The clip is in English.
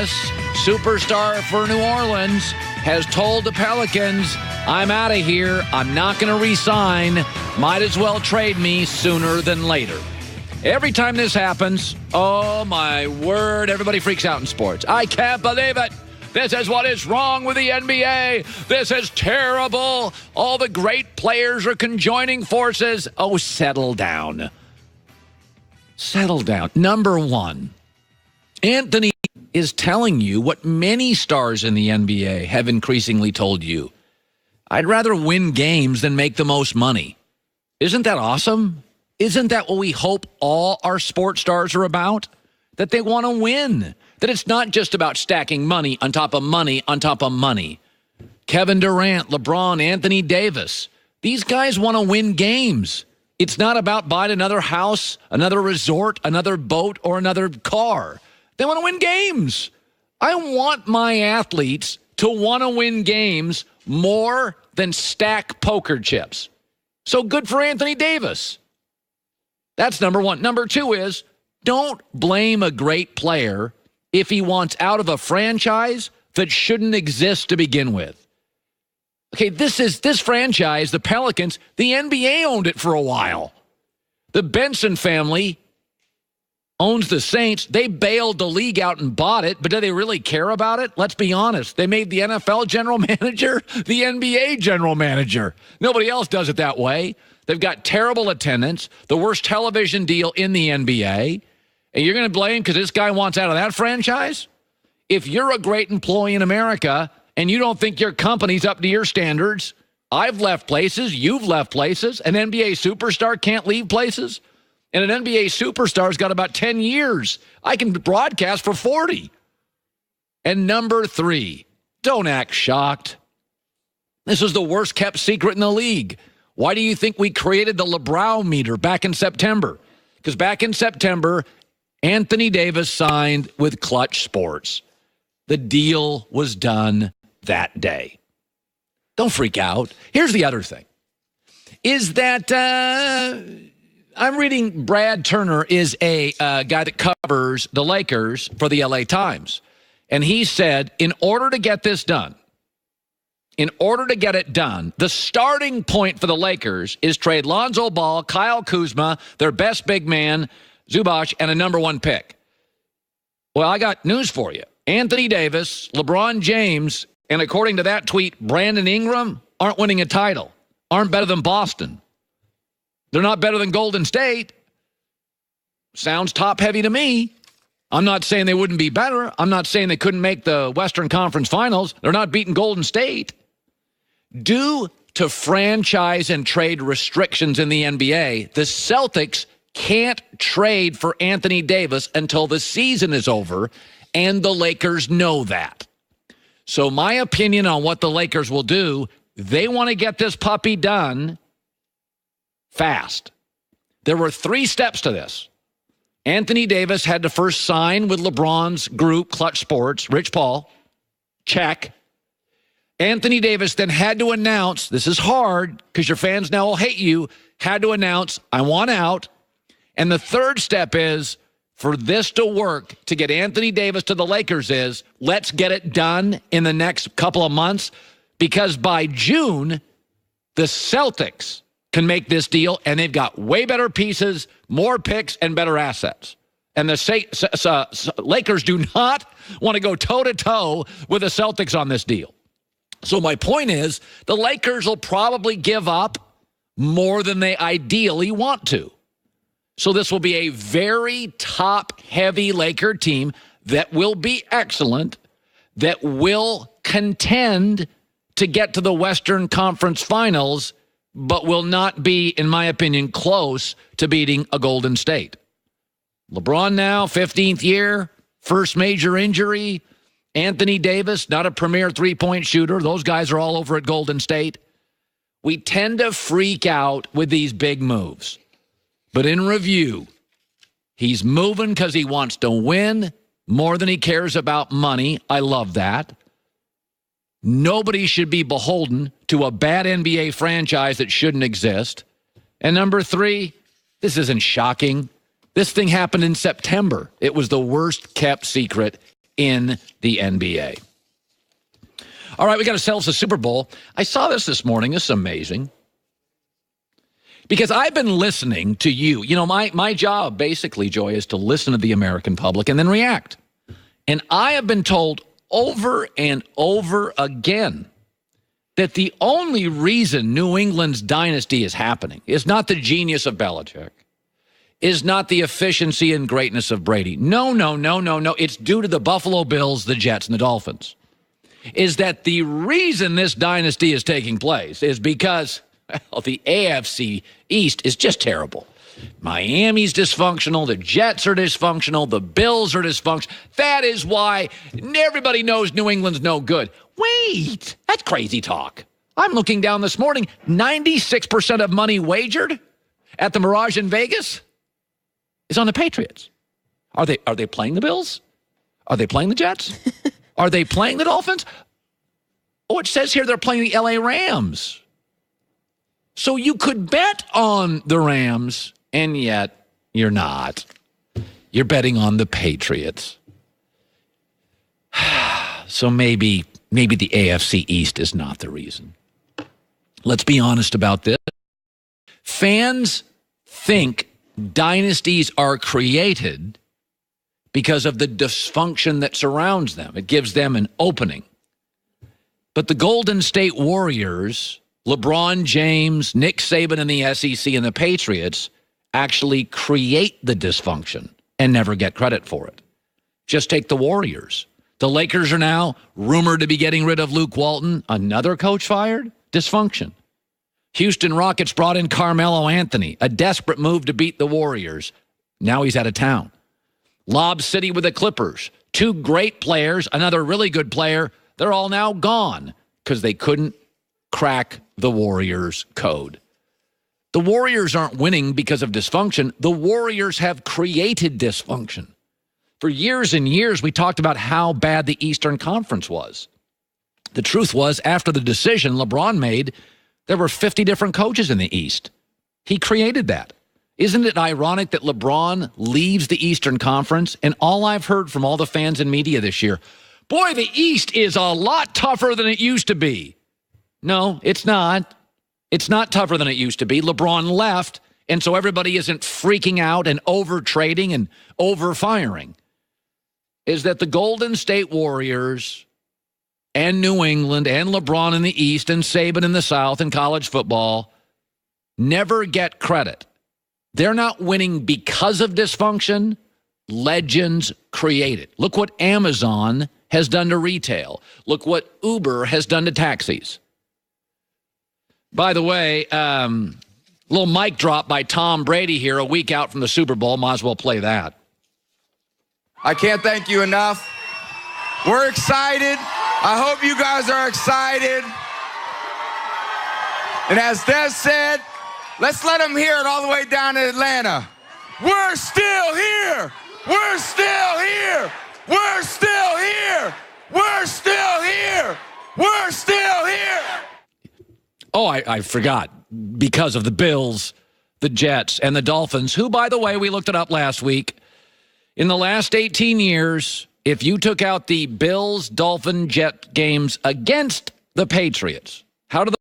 superstar for New Orleans, has told the Pelicans, I'm out of here. I'm not going to re-sign. Might as well trade me sooner than later. Every time this happens, oh my word, everybody freaks out in sports. I can't believe it. This is what is wrong with the NBA. This is terrible. All the great players are conjoining forces. Oh, settle down. Settle down. Number one, Anthony is telling you what many stars in the NBA have increasingly told you. I'd rather win games than make the most money. Isn't that awesome? Isn't that what we hope all our sports stars are about? That they want to win. That it's not just about stacking money on top of money on top of money. Kevin Durant, LeBron, Anthony Davis. These guys want to win games. It's not about buying another house, another resort, another boat, or another car. They want to win games. I want my athletes to want to win games more than stack poker chips. So good for Anthony Davis. That's number one. Number two is, don't blame a great player if he wants out of a franchise that shouldn't exist to begin with. Okay, this franchise, the Pelicans, the NBA owned it for a while. The Benson family owns the Saints. They bailed the league out and bought it, but do they really care about it? Let's be honest. They made the NFL general manager the NBA general manager. Nobody else does it that way. They've got terrible attendance, the worst television deal in the NBA, and you're going to blame because this guy wants out of that franchise? If you're a great employee in America and you don't think your company's up to your standards, I've left places, you've left places, an NBA superstar can't leave places, and an NBA superstar's got about 10 years. I can broadcast for 40. And number three, don't act shocked. This is the worst kept secret in the league. Why do you think we created the LeBron meter back in September? Because back in September, Anthony Davis signed with Clutch Sports. The deal was done that day. Don't freak out. Here's the other thing, is that I'm reading Brad Turner is a guy that covers the Lakers for the LA Times. And he said, in order to get this done, the starting point for the Lakers is trade Lonzo Ball, Kyle Kuzma, their best big man, Zubac, and a number one pick. Well, I got news for you. Anthony Davis, LeBron James, and according to that tweet, Brandon Ingram aren't winning a title, aren't better than Boston. They're not better than Golden State. Sounds top-heavy to me. I'm not saying they wouldn't be better. I'm not saying they couldn't make the Western Conference Finals. They're not beating Golden State. Due to franchise and trade restrictions in the NBA, the Celtics can't trade for Anthony Davis until the season is over, and the Lakers know that. So my opinion on what the Lakers will do, they want to get this puppy done fast. There were 3 steps to this. Anthony Davis had to first sign with LeBron's group, Clutch Sports, Rich Paul. Check. Anthony Davis then had to announce, this is hard because your fans now will hate you, had to announce, I want out. And the third step is, for this to work, to get Anthony Davis to the Lakers is, let's get it done in the next couple of months, because by June, the Celtics can make this deal, and they've got way better pieces, more picks, and better assets. And the Lakers do not want to go toe-to-toe with the Celtics on this deal. So my point is, the Lakers will probably give up more than they ideally want to. So this will be a very top-heavy Laker team that will be excellent, that will contend to get to the Western Conference Finals, but will not be, in my opinion, close to beating a Golden State. LeBron now, 15th year, first major injury. Anthony Davis, not a premier three-point shooter. Those guys are all over at Golden State. We tend to freak out with these big moves. But in review, he's moving because he wants to win more than he cares about money. I love that. Nobody should be beholden to a bad NBA franchise that shouldn't exist. And number 3, this isn't shocking. This thing happened in September. It was the worst kept secret in the NBA. All right, we got ourselves a Super Bowl. I saw this morning. This is amazing. Because I've been listening to you. You know, my job, basically, Joy, is to listen to the American public and then react. And I have been told over and over again that the only reason New England's dynasty is happening is not the genius of Belichick, is not the efficiency and greatness of Brady. No. It's due to the Buffalo Bills, the Jets, and the Dolphins. Is that the reason this dynasty is taking place is because the AFC East is just terrible. Miami's dysfunctional. The Jets are dysfunctional. The Bills are dysfunctional. That is why everybody knows New England's no good. Wait, that's crazy talk. I'm looking down this morning. 96% of money wagered at the Mirage in Vegas is on the Patriots. Are they playing the Bills? Are they playing the Jets? Are they playing the Dolphins? Oh, it says here they're playing the LA Rams. So you could bet on the Rams, and yet you're not. You're betting on the Patriots. So maybe the AFC East is not the reason. Let's be honest about this. Fans think dynasties are created because of the dysfunction that surrounds them. It gives them an opening. But the Golden State Warriors, LeBron James, Nick Saban and the SEC and the Patriots actually create the dysfunction and never get credit for it. Just take the Warriors. The Lakers are now rumored to be getting rid of Luke Walton. Another coach fired? Dysfunction. Houston Rockets brought in Carmelo Anthony, a desperate move to beat the Warriors. Now he's out of town. Lob City with the Clippers. Two great players, another really good player. They're all now gone because they couldn't crack the Warriors' code. The Warriors aren't winning because of dysfunction. The Warriors have created dysfunction. For years and years, we talked about how bad the Eastern Conference was. The truth was, after the decision LeBron made, there were 50 different coaches in the East. He created that. Isn't it ironic that LeBron leaves the Eastern Conference? And all I've heard from all the fans and media this year, boy, the East is a lot tougher than it used to be. No, it's not. It's not tougher than it used to be. LeBron left, and so everybody isn't freaking out and over-trading and over-firing. Is that the Golden State Warriors and New England and LeBron in the East and Saban in the South and college football never get credit. They're not winning because of dysfunction. Legends create it. Look what Amazon has done to retail. Look what Uber has done to taxis. By the way, little mic drop by Tom Brady here a week out from the Super Bowl. Might as well play that. I can't thank you enough. We're excited. I hope you guys are excited. And as Des said, let's let them hear it all the way down in Atlanta. We're still here. We're still here. We're still here. We're still here. We're still here. Oh, I forgot. Because of the Bills, the Jets, and the Dolphins, who, by the way, we looked it up last week. In the last 18 years, if you took out the Bills, Dolphin, Jet games against the Patriots, how do the